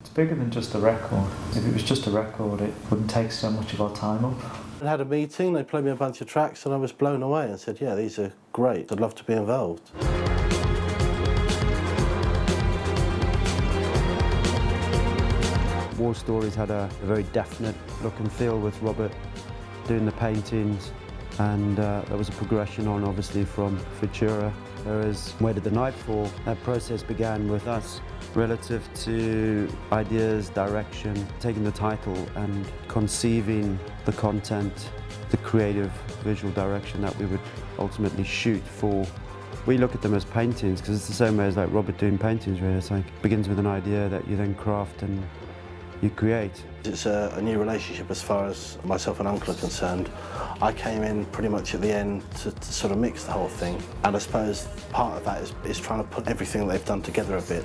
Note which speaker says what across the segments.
Speaker 1: It's bigger than just a record. If it was just a record, it wouldn't take so much of our time up.
Speaker 2: I had a meeting, they played me a bunch of tracks and I was blown away and said, yeah, these are great, I'd love to be involved.
Speaker 3: War Stories had a very definite look and feel with Robert doing the paintings, and there was a progression on obviously from Futura. Whereas Where Did the Night Fall, that process began with us relative to ideas, direction, taking the title and conceiving the content, the creative visual direction that we would ultimately shoot for. We look at them as paintings because it's the same way as like Robert doing paintings really. It's like, it begins with an idea that you then craft and you create.
Speaker 2: It's a new relationship as far as myself and Uncle are concerned. I came in pretty much at the end to sort of mix the whole thing, and I suppose part of that is trying to put everything they've done together a bit.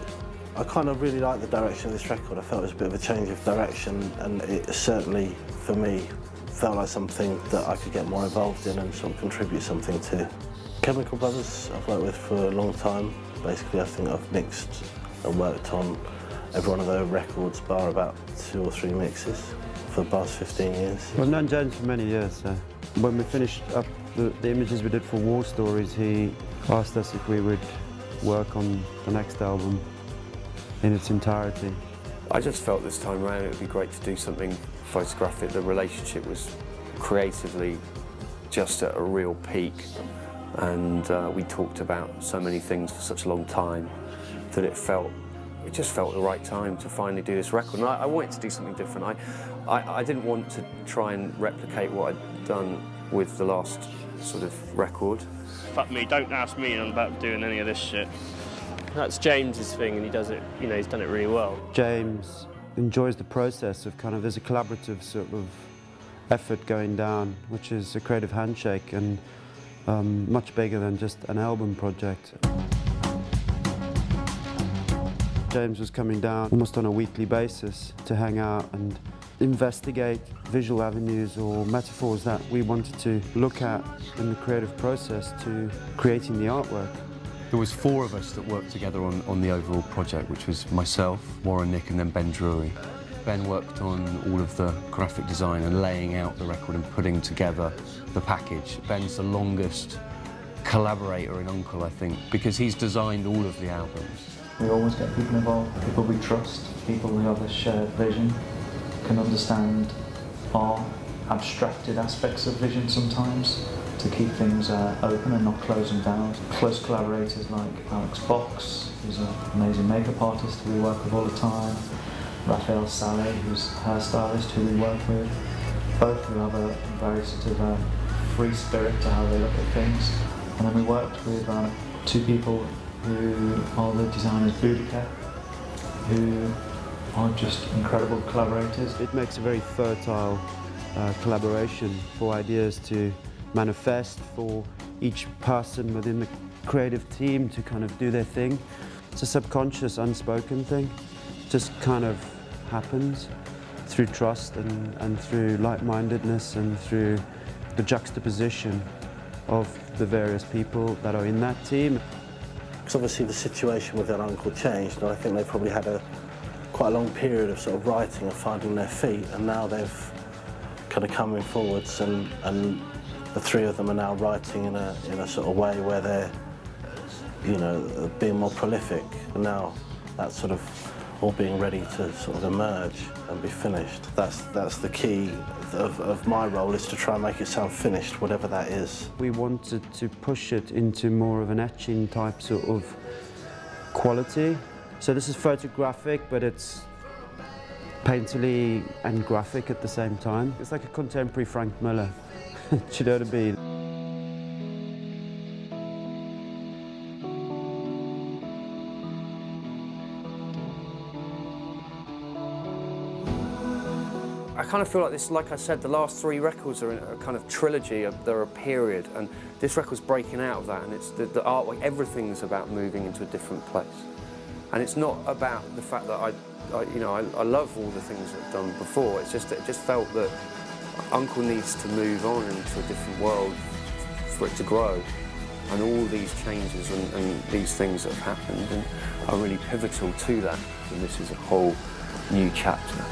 Speaker 2: I kind of really like the direction of this record. I felt it was a bit of a change of direction, and it certainly, for me, felt like something that I could get more involved in and sort of contribute something to. Chemical Brothers I've worked with for a long time. Basically, I think I've mixed and worked on every one of their records, bar about 2 or 3 mixes for the past 15 years.
Speaker 3: Well, I've known James for many years. When we finished up the images we did for War Stories, he asked us if we would work on the next album in its entirety.
Speaker 4: I just felt this time around it would be great to do something photographic. The relationship was creatively just at a real peak, and we talked about so many things for such a long time that it just felt the right time to finally do this record. And I wanted to do something different. I didn't want to try and replicate what I'd done with the last sort of record.
Speaker 5: Fuck me, don't ask me about doing any of this shit. That's James's thing, and he does it, you know, he's done it really well.
Speaker 3: James enjoys the process of kind of, there's a collaborative sort of effort going down, which is a creative handshake and much bigger than just an album project. James was coming down almost on a weekly basis to hang out and investigate visual avenues or metaphors that we wanted to look at in the creative process to creating the artwork.
Speaker 6: There was 4 of us that worked together on the overall project, which was myself, Warren Nick and then Ben Drury. Ben worked on all of the graphic design and laying out the record and putting together the package. Ben's the longest collaborator in Uncle, I think, because he's designed all of the albums.
Speaker 1: We always get people involved, people we trust, people who have a shared vision, can understand our abstracted aspects of vision sometimes, to keep things open and not close them down. Close collaborators like Alex Box, who's an amazing makeup artist who we work with all the time, Lavelle, who's a hairstylist who we work with, both who have a very sort of free spirit to how they look at things. And then we worked with 2 people who are the designers Boudica, who are just incredible collaborators.
Speaker 3: It makes a very fertile collaboration for ideas to manifest, for each person within the creative team to kind of do their thing. It's a subconscious, unspoken thing. It just kind of happens through trust and through like-mindedness and through the juxtaposition of the various people that are in that team.
Speaker 2: Because obviously the situation with their uncle changed, and I think they probably had quite a long period of sort of writing and finding their feet, and now they've kind of coming forwards, and the 3 of them are now writing in a sort of way where they're, you know, being more prolific, and now that's sort of all being ready to sort of emerge and be finished. That's the key of my role, is to try and make it sound finished, whatever that is.
Speaker 3: We wanted to push it into more of an etching type sort of quality. So this is photographic, but it's painterly and graphic at the same time. It's like a contemporary Frank Miller. Do you know what I mean?
Speaker 4: I kind of feel like this, like I said, the last 3 records are in a kind of trilogy, they're a period, and this record's breaking out of that, and it's the artwork, everything's about moving into a different place. And it's not about the fact that I love all the things that I've done before, it's just, it just felt that Uncle needs to move on into a different world for it to grow. And all these changes and these things that have happened are really pivotal to that. And this is a whole new chapter.